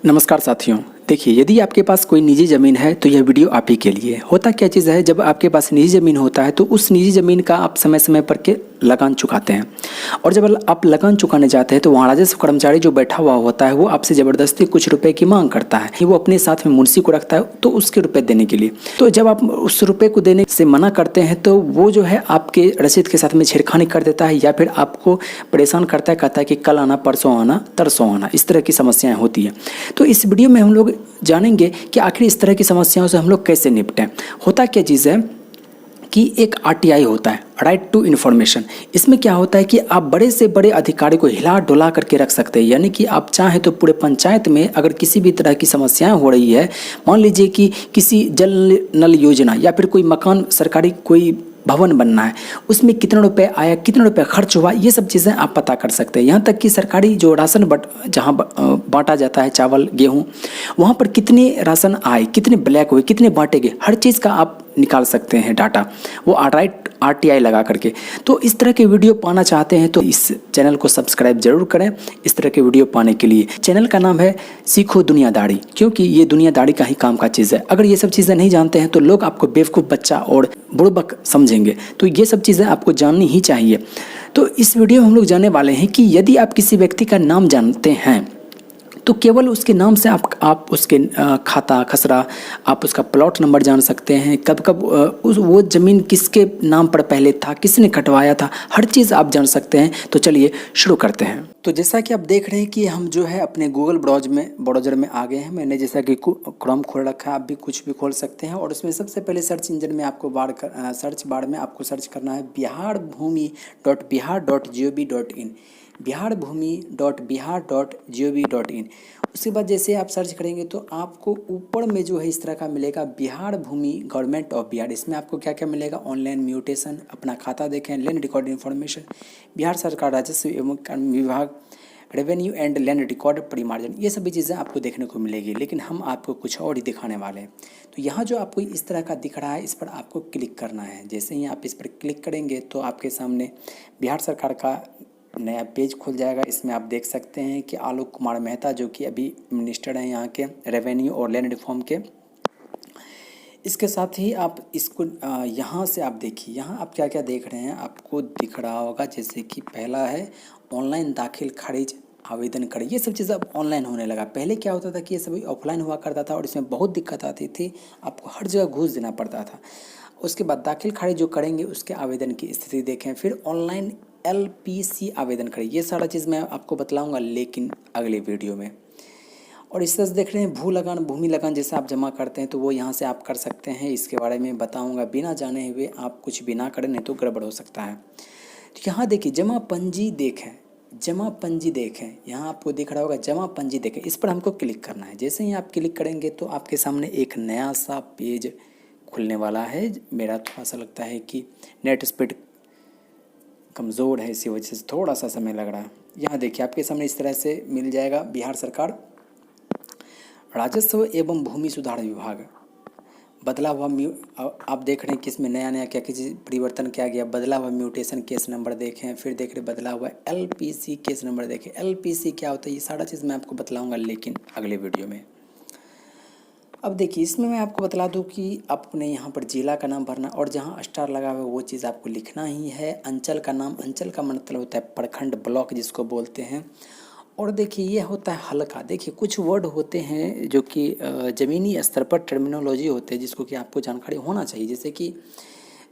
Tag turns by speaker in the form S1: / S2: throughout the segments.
S1: नमस्कार साथियों। देखिए, यदि आपके पास कोई निजी ज़मीन है तो यह वीडियो आप ही के लिए। होता क्या चीज़ है, जब आपके पास निजी ज़मीन होता है तो उस निजी ज़मीन का आप समय समय पर के लगान चुकाते हैं। और जब आप लगान चुकाने जाते हैं तो वहाँ राजस्व कर्मचारी जो बैठा हुआ होता है वो आपसे ज़बरदस्ती कुछ रुपए की मांग करता है कि वो अपने साथ में मुंशी को रखता है तो उसके रुपए देने के लिए। तो जब आप उस रुपए को देने से मना करते हैं तो वो जो है आपके रसीद के साथ में छेड़खानी कर देता है या फिर आपको परेशान करता है, कहता है कि कल आना, परसों आना, तरसों आना। इस तरह की समस्याएं होती हैं। तो इस वीडियो में हम लोग जानेंगे कि आखिर इस तरह की समस्याओं से हम लोग कैसे निपटें। होता क्या चीज़ है कि एक आरटीआई होता है, राइट टू इन्फॉर्मेशन। इसमें क्या होता है कि आप बड़े से बड़े अधिकारी को हिला डुला करके रख सकते हैं। यानी कि आप चाहें तो पूरे पंचायत में अगर किसी भी तरह की समस्याएं हो रही है, मान लीजिए कि किसी जल नल योजना या फिर कोई मकान, सरकारी कोई भवन बनना है, उसमें कितने रुपए आया, कितने रुपए खर्च हुआ, ये सब चीज़ें आप पता कर सकते हैं। यहाँ तक कि सरकारी जो राशन जहाँ बांटा जाता है, चावल गेहूँ, वहाँ पर कितने राशन आए, कितने ब्लैक हुए, कितने बांटे गए, हर चीज़ का आप निकाल सकते हैं डाटा, वो राइट आरटीआई लगा करके। तो इस तरह के वीडियो पाना चाहते हैं तो इस चैनल को सब्सक्राइब जरूर करें। इस तरह के वीडियो पाने के लिए चैनल का नाम है सीखो दुनियादारी, क्योंकि ये दुनियादारी का ही काम का चीज़ है। अगर ये सब चीज़ें नहीं जानते हैं तो लोग आपको बेवकूफ़ बच्चा और बुड़बक समझेंगे, तो ये सब चीज़ें आपको जाननी ही चाहिए। तो इस वीडियो में हम लोग जानने वाले हैं कि यदि आप किसी व्यक्ति का नाम जानते हैं तो केवल उसके नाम से आप उसके खाता खसरा, आप उसका प्लॉट नंबर जान सकते हैं, कब कब वो ज़मीन किसके नाम पर पहले था, किसने कटवाया था, हर चीज़ आप जान सकते हैं। तो चलिए शुरू करते हैं। तो जैसा कि आप देख रहे हैं कि हम जो है अपने गूगल ब्राउज़र में आ गए हैं। मैंने जैसा कि क्रोम खोल रखा है, आप भी कुछ भी खोल सकते हैं। और उसमें सबसे पहले सर्च इंजन में आपको सर्च बार में आपको सर्च करना है biharBhumi.bihar.gov.in, biharBhumi.bihar.gov.in। उसके बाद जैसे आप सर्च करेंगे तो आपको ऊपर में जो है इस तरह का मिलेगा, बिहार भूमि गवर्नमेंट ऑफ बिहार। इसमें आपको क्या क्या मिलेगा, ऑनलाइन म्यूटेशन, अपना खाता देखें, लैंड रिकॉर्ड इन्फॉर्मेशन, बिहार सरकार राजस्व एवं कार्य विभाग, रेवेन्यू एंड लैंड रिकॉर्ड परिमार्जन, ये सभी चीज़ें आपको देखने को मिलेगी। लेकिन हम आपको कुछ और ही दिखाने वाले हैं। तो यहाँ जो आपको इस तरह का दिख रहा है, इस पर आपको क्लिक करना है। जैसे ही आप इस पर क्लिक करेंगे तो आपके सामने बिहार सरकार का नया पेज खुल जाएगा। इसमें आप देख सकते हैं कि आलोक कुमार मेहता जो कि अभी मिनिस्टर हैं यहाँ के रेवेन्यू और लैंड रिफॉर्म के। इसके साथ ही आप इसको यहाँ से आप देखिए, यहाँ आप क्या क्या देख रहे हैं, आपको दिख रहा होगा जैसे कि पहला है ऑनलाइन दाखिल खारिज आवेदन करें। ये सब चीज़ अब ऑनलाइन होने लगा। पहले क्या होता था कि ये सभी ऑफलाइन हुआ करता था और इसमें बहुत दिक्कत आती थी, आपको हर जगह घूस देना पड़ता था। उसके बाद दाखिल खारिज जो करेंगे उसके आवेदन की स्थिति देखें, फिर ऑनलाइन एलपीसी आवेदन करें। ये सारा चीज़ मैं आपको बतलाऊंगा लेकिन अगले वीडियो में। और इस तरह से देख रहे हैं भूमि लगान जैसे आप जमा करते हैं तो वो यहाँ से आप कर सकते हैं। इसके बारे में बताऊंगा, बिना जाने हुए आप कुछ भी ना करें, नहीं तो गड़बड़ हो सकता है। तो यहाँ देखिए जमा पंजी देखें, जमा पंजी देखें, यहाँ आपको दिख रहा होगा जमा पंजी देखें। इस पर हमको क्लिक करना है। जैसे ही आप क्लिक करेंगे तो आपके सामने एक नया सा पेज खुलने वाला है। मेरा थोड़ा सा लगता है कि नेट स्पीड कमज़ोर है, इसी वजह से थोड़ा सा समय लग रहा है। यहाँ देखिए आपके सामने इस तरह से मिल जाएगा, बिहार सरकार राजस्व एवं भूमि सुधार विभाग, बदला हुआ आप देख रहे हैं कि इसमें नया नया क्या क्या चीज़ परिवर्तन किया गया। बदला हुआ म्यूटेशन केस नंबर देखें, फिर देख रहे बदला हुआ एलपीसी केस नंबर देखें। एलपीसी क्या होता है, ये सारा चीज़ मैं आपको बतलाऊंगा लेकिन अगले वीडियो में। अब देखिए इसमें मैं आपको बतला दूं कि आपने यहाँ पर जिला का नाम भरना और जहाँ स्टार लगा हुआ है वो चीज़ आपको लिखना ही है। अंचल का नाम, अंचल का मतलब होता है प्रखंड, ब्लॉक जिसको बोलते हैं। और देखिए ये होता है हल्का। देखिए कुछ वर्ड होते हैं जो कि ज़मीनी स्तर पर टर्मिनोलॉजी होते हैं जिसको कि आपको जानकारी होना चाहिए। जैसे कि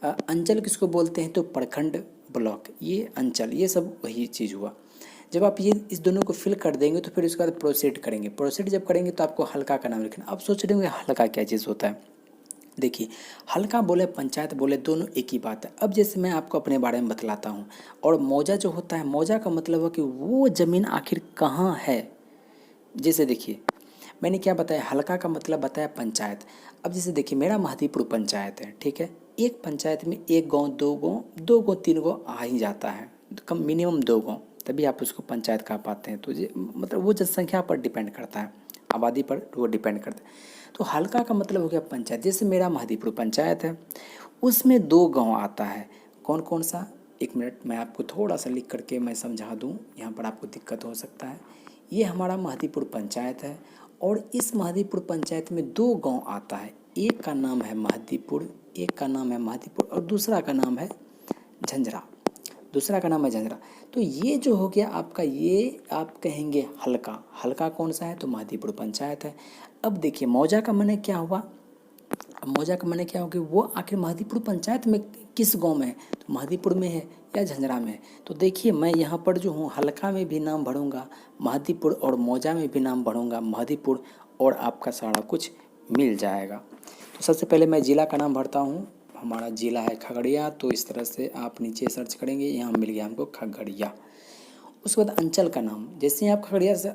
S1: अंचल किसको बोलते हैं, तो प्रखंड, ब्लॉक, ये अंचल, ये सब वही चीज़ हुआ। जब आप ये इस दोनों को फिल कर देंगे तो फिर उसके बाद प्रोसीड करेंगे। प्रोसीड जब करेंगे तो आपको हल्का का नाम लिखना। आप सोच रहे होंगे हल्का क्या चीज़ होता है। देखिए हल्का बोले पंचायत बोले दोनों एक ही बात है। अब जैसे मैं आपको अपने बारे में बतलाता हूँ। और मौजा जो होता है, मौजा का मतलब है कि वो ज़मीन आखिर कहाँ है। जैसे देखिए मैंने क्या बताया, हल्का का मतलब बताया पंचायत। अब जैसे देखिए मेरा महदीपुर पंचायत है, ठीक है। एक पंचायत में एक गांव, दो गांव, तीन गांव आ ही जाता है, कम मिनिमम दो गांव, तभी आप उसको पंचायत कह पाते हैं। तो ये मतलब वो जनसंख्या पर डिपेंड करता है, आबादी पर वो डिपेंड करता है। तो हल्का का मतलब हो गया पंचायत। जैसे मेरा महदीपुर पंचायत है, उसमें दो गांव आता है। कौन कौन सा, एक मिनट मैं आपको थोड़ा सा लिख करके मैं समझा दूँ, यहाँ पर आपको दिक्कत हो सकता है। ये हमारा महदीपुर पंचायत है और इस महदीपुर पंचायत में 2 गांव आता है, एक का नाम है महदीपुर, एक का नाम है महदीपुर और दूसरा का नाम है झंझरा, दूसरा का नाम है झंझरा। तो ये जो हो गया आपका, ये आप कहेंगे हल्का, हल्का कौन सा है तो महदीपुर पंचायत है। अब देखिए मौजा का माने क्या हुआ, मौजा का माने क्या होगा, वो आखिर महदीपुर पंचायत में किस गांव में है, तो महदीपुर में है या झंझरा में है। तो देखिए मैं यहाँ पर जो हूँ हल्का में भी नाम भरूँगा महदीपुर और मौजा में भी नाम भरूँगा महदीपुर और आपका सारा कुछ मिल जाएगा। तो सबसे पहले मैं ज़िला का नाम भरता हूँ, हमारा ज़िला है खगड़िया, तो इस तरह से आप नीचे सर्च करेंगे, यहाँ मिल गया हमको खगड़िया। उसके बाद अंचल का नाम, जैसे ही आप खगड़िया से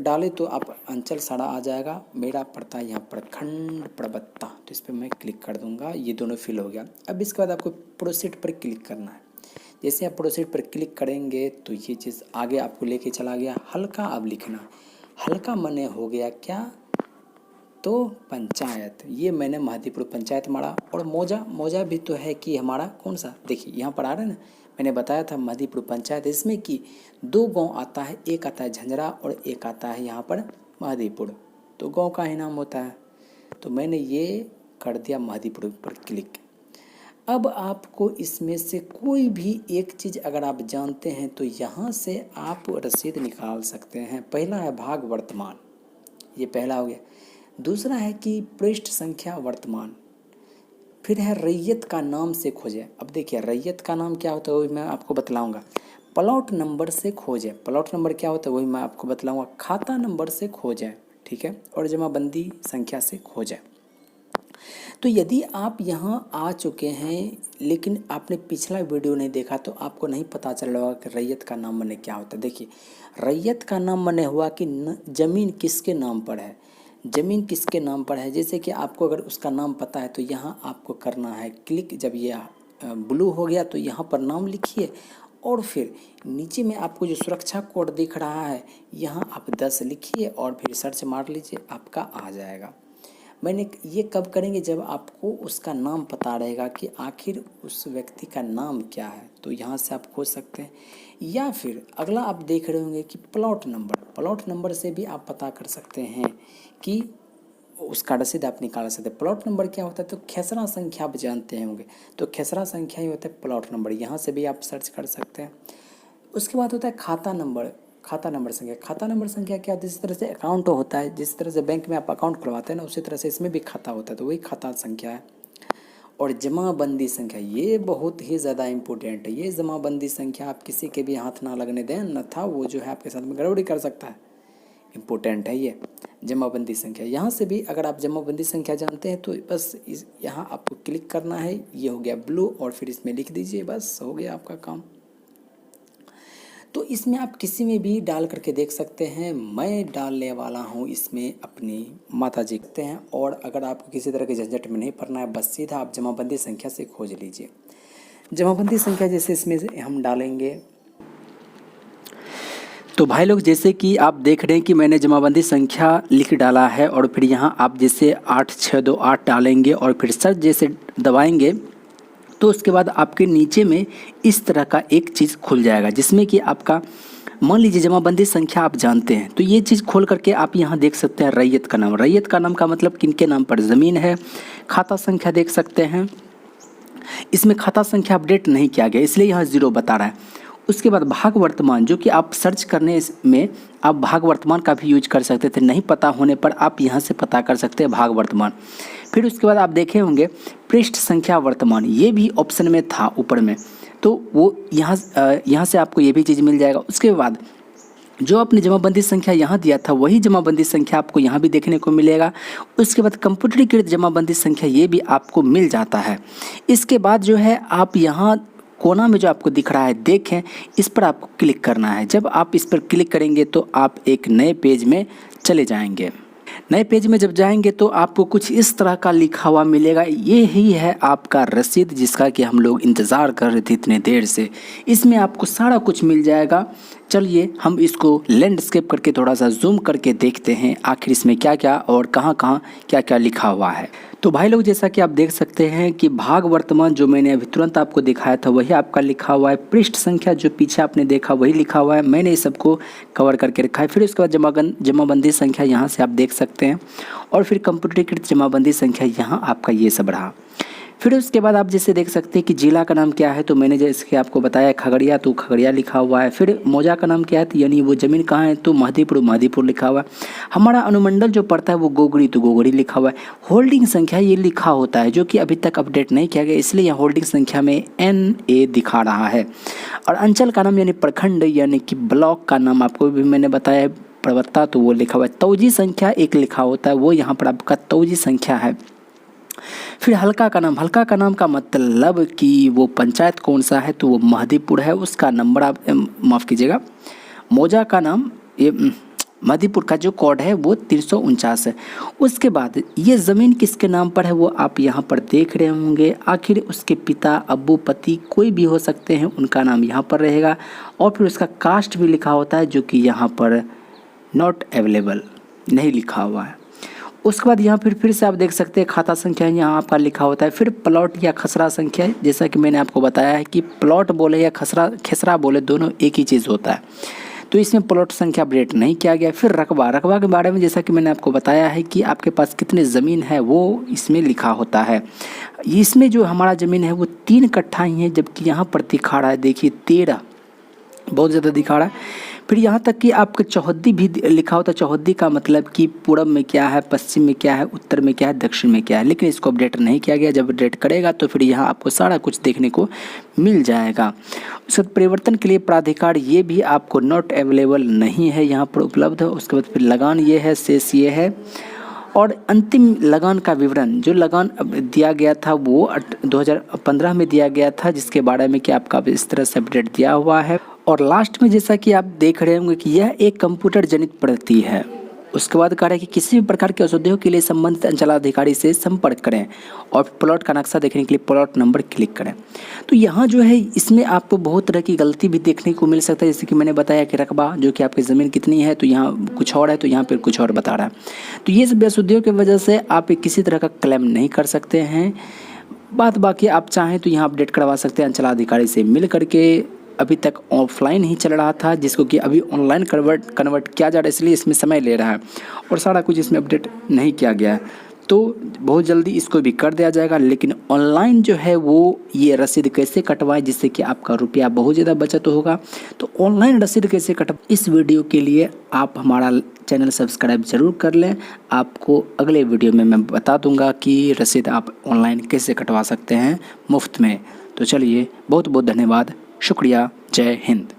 S1: डाले तो आप अंचल सारा आ जाएगा। मेरा पड़ता है यहाँ प्रखंड प्रवक्ता, तो इस पर मैं क्लिक कर दूंगा, ये दोनों फिल हो गया। अब इसके बाद आपको प्रोसीड पर क्लिक करना है। जैसे आप प्रोसीड पर क्लिक करेंगे तो ये चीज़ आगे आपको लेके चला गया। हल्का अब लिखना, हल्का मने हो गया क्या तो पंचायत, ये मैंने महदीपुर पंचायत मारा। और मौजा, मौजा भी तो है कि हमारा कौन सा, देखिए यहाँ पर आ रहा है ना, मैंने बताया था महदीपुर पंचायत, इसमें कि 2 गांव आता है, एक आता है झंझरा और एक आता है यहाँ पर महदीपुर, तो गांव का ही नाम होता है। तो मैंने ये कर दिया महदीपुर पर क्लिक। अब आपको इसमें से कोई भी एक चीज़ अगर आप जानते हैं तो यहाँ से आप रसीद निकाल सकते हैं। पहला है भाग वर्तमान, ये पहला हो गया। दूसरा है कि पृष्ठ संख्या वर्तमान, फिर है रैयत का नाम से खोजें। अब देखिए रैयत का नाम क्या होता है वही मैं आपको बतलाऊंगा। प्लॉट नंबर से खोजें, प्लॉट नंबर क्या होता है वही मैं आपको बतलाऊंगा। खाता नंबर से खोजें, ठीक है, और जमाबंदी संख्या से खोजें। तो यदि आप यहाँ आ चुके हैं लेकिन आपने पिछला वीडियो नहीं देखा तो आपको नहीं पता चल रहा कि रैयत का नाम मने क्या होता है। देखिए रैयत का नाम मने हुआ कि ज़मीन किसके नाम पर है, ज़मीन किसके नाम पर है। जैसे कि आपको अगर उसका नाम पता है तो यहाँ आपको करना है क्लिक, जब ये ब्लू हो गया तो यहाँ पर नाम लिखिए और फिर नीचे में आपको जो सुरक्षा कोड दिख रहा है यहाँ आप 10 लिखिए और फिर सर्च मार लीजिए, आपका आ जाएगा। मैंने ये कब करेंगे, जब आपको उसका नाम पता रहेगा कि आखिर उस व्यक्ति का नाम क्या है, तो यहाँ से आप खोज सकते हैं। या फिर अगला आप देख रहे होंगे कि प्लॉट नंबर, प्लॉट नंबर से भी आप पता कर सकते हैं कि उसका रसीद आप निकाल सकते हैं। प्लॉट नंबर क्या होता है तो खेसरा संख्या आप जानते होंगे, तो खेसरा संख्या ही होता है प्लॉट नंबर, यहाँ से भी आप सर्च कर सकते हैं। उसके बाद होता है खाता नंबर, खाता नंबर संख्या। खाता नंबर संख्या क्या होता है, जिस तरह से अकाउंट होता है, जिस तरह से बैंक में आप अकाउंट खुलवाते हैं ना उसी तरह से इसमें भी खाता होता है, तो वही खाता संख्या है। और जमाबंदी संख्या, ये बहुत ही ज़्यादा इम्पोर्टेंट है। ये जमाबंदी संख्या आप किसी के भी हाथ ना लगने दें, अन्यथा वो जो है आपके साथ में गड़बड़ी कर सकता है। इम्पोर्टेंट है ये जमाबंदी संख्या। यहाँ से भी अगर आप जमाबंदी संख्या जानते हैं तो बस यहाँ आपको क्लिक करना है, ये हो गया ब्लू, और फिर इसमें लिख दीजिए, बस हो गया आपका काम। तो इसमें आप किसी में भी डाल करके देख सकते हैं। मैं डालने वाला हूँ इसमें अपनी माता जी कहते हैं। और अगर आपको किसी तरह के झंझट में नहीं पड़ना है, बस सीधा आप जमाबंदी संख्या से खोज लीजिए। जमाबंदी संख्या जैसे इसमें हम डालेंगे, तो भाई लोग जैसे कि आप देख रहे हैं कि मैंने जमाबंदी संख्या लिख डाला है और फिर यहाँ आप जैसे 8628 डालेंगे और फिर सर्च जैसे दबाएंगे तो उसके बाद आपके नीचे में इस तरह का एक चीज़ खुल जाएगा, जिसमें कि आपका मान लीजिए जमाबंदी संख्या आप जानते हैं, तो ये चीज़ खोल करके आप यहाँ देख सकते हैं रैयत का नाम। रैयत का नाम का मतलब किनके नाम पर ज़मीन है। खाता संख्या देख सकते हैं, इसमें खाता संख्या अपडेट नहीं किया गया इसलिए यहाँ 0 बता रहा है। उसके बाद भाग वर्तमान, जो कि आप सर्च करने में आप भाग वर्तमान का भी यूज कर सकते थे, नहीं पता होने पर आप यहाँ से पता कर सकते हैं भाग वर्तमान। फिर उसके बाद आप देखे होंगे पृष्ठ संख्या वर्तमान, ये भी ऑप्शन में था ऊपर में, तो वो यहाँ से आपको ये भी चीज़ मिल जाएगा। उसके बाद जो आपने जमाबंदी संख्या यहाँ दिया था वही जमाबंदी संख्या आपको यहाँ भी देखने को मिलेगा। उसके बाद कंप्यूटरीकृत जमाबंदी संख्या ये भी आपको मिल जाता है। इसके बाद जो है आप यहाँ कोना में जो आपको दिख रहा है देखें, इस पर आपको क्लिक करना है। जब आप इस पर क्लिक करेंगे तो आप एक नए पेज में चले जाएंगे। नए पेज में जब जाएंगे तो आपको कुछ इस तरह का लिखा हुआ मिलेगा, ये ही है आपका रसीद जिसका कि हम लोग इंतज़ार कर रहे थे इतने देर से। इसमें आपको सारा कुछ मिल जाएगा, चलिए हम इसको लैंडस्केप करके थोड़ा सा जूम करके देखते हैं आखिर इसमें क्या क्या और कहाँ कहाँ क्या क्या लिखा हुआ है। तो भाई लोग जैसा कि आप देख सकते हैं कि भाग वर्तमान जो मैंने अभी तुरंत आपको दिखाया था वही आपका लिखा हुआ है। पृष्ठ संख्या जो पीछे आपने देखा वही लिखा हुआ है। मैंने इस सबको कवर करके रखा है। फिर उसके बाद जमाबंदी संख्या यहाँ से आप देख सकते हैं और फिर कंप्यूटरीकृत जमाबंदी संख्या यहाँ आपका ये सब रहा। फिर उसके बाद आप जैसे देख सकते हैं कि जिला का नाम क्या है, तो मैंने जैसे कि आपको बताया खगड़िया, तो खगड़िया लिखा हुआ है। फिर मौजा का नाम क्या है, तो यानी वो ज़मीन कहाँ है, तो महदीपुर लिखा हुआ है। हमारा अनुमंडल जो पड़ता है वो गोगड़ी, तो गोगड़ी लिखा हुआ है। होल्डिंग संख्या ये लिखा होता है जो कि अभी तक अपडेट नहीं किया गया, इसलिए यहाँ होल्डिंग संख्या में NA दिखा रहा है। और अंचल का नाम यानी प्रखंड यानी कि ब्लॉक का नाम आपको भी मैंने बताया प्रवक्ता, तो वो लिखा हुआ है। तौजी संख्या एक लिखा होता है, वो यहाँ पर आपका तौजी संख्या है। फिर हल्का का नाम का मतलब कि वो पंचायत कौन सा है, तो वो महदीपुर है, उसका नंबर आप माफ़ कीजिएगा। मौजा का नाम ये महदीपुर का जो कोड है वो 349 है। उसके बाद ये ज़मीन किसके नाम पर है वो आप यहाँ पर देख रहे होंगे। आखिर उसके पिता, अब्बू, पति कोई भी हो सकते हैं, उनका नाम यहाँ पर रहेगा। और फिर उसका कास्ट भी लिखा होता है जो कि यहाँ पर नॉट अवेलेबल नहीं लिखा हुआ है। उसके बाद यहाँ फिर से आप देख सकते हैं खाता संख्या यहाँ आपका लिखा होता है। फिर प्लॉट या खसरा संख्या, जैसा कि मैंने आपको बताया है कि प्लॉट बोले या खसरा बोले दोनों एक ही चीज़ होता है, तो इसमें प्लॉट संख्या अपडेट नहीं किया गया। फिर रकबा के बारे में जैसा कि मैंने आपको बताया है कि आपके पास कितनी ज़मीन है वो इसमें लिखा होता है। इसमें जो हमारा ज़मीन है वो 3 कट्ठा ही है, जबकि यहाँ पर दिखा रहा है देखिए 13, बहुत ज़्यादा दिखा रहा है। फिर यहाँ तक कि आपका चौहद्दी भी लिखा होता है। चौहद्दी का मतलब कि पूरब में क्या है, पश्चिम में क्या है, उत्तर में क्या है, दक्षिण में क्या है, लेकिन इसको अपडेट नहीं किया गया। जब अपडेट करेगा तो फिर यहाँ आपको सारा कुछ देखने को मिल जाएगा। उसके बाद परिवर्तन के लिए प्राधिकार ये भी आपको नॉट अवेलेबल नहीं है, यहाँ पर उपलब्ध है। उसके बाद फिर लगान ये है, शेष ये है। और अंतिम लगान का विवरण, जो लगान दिया गया था वो 2015 में दिया गया था, जिसके बारे में कि आपका इस तरह से अपडेट दिया हुआ है। और लास्ट में जैसा कि आप देख रहे होंगे कि यह एक कंप्यूटर जनित प्रगति है। उसके बाद कह रहा है कि किसी भी प्रकार के औषधियों के लिए संबंधित अंचलाधिकारी से संपर्क करें और प्लॉट का नक्शा देखने के लिए प्लॉट नंबर क्लिक करें। तो यहाँ जो है इसमें आपको बहुत तरह की गलती भी देखने को मिल सकता है, जैसे कि मैंने बताया कि रकबा जो कि आपकी ज़मीन कितनी है, तो यहाँ कुछ और है, तो यहाँ पर कुछ और बता रहा है। तो ये सब अशुद्धियों की वजह से आप किसी तरह का क्लेम नहीं कर सकते हैं। बाकी आप चाहें तो यहाँ अपडेट करवा सकते हैं अंचलाधिकारी से मिल करके। अभी तक ऑफलाइन ही चल रहा था, जिसको कि अभी ऑनलाइन कन्वर्ट किया जा रहा है, इसलिए इसमें समय ले रहा है और सारा कुछ इसमें अपडेट नहीं किया गया है। तो बहुत जल्दी इसको भी कर दिया जाएगा। लेकिन ऑनलाइन जो है वो ये रसीद कैसे कटवाएं जिससे कि आपका रुपया बहुत ज़्यादा बचत होगा, तो ऑनलाइन रसीद कैसे कटवाएं, इस वीडियो के लिए आप हमारा चैनल सब्सक्राइब ज़रूर कर लें। आपको अगले वीडियो में मैं बता दूंगा कि रसीद आप ऑनलाइन कैसे कटवा सकते हैं मुफ्त में। तो चलिए, बहुत बहुत धन्यवाद, शुक्रिया, जय हिंद।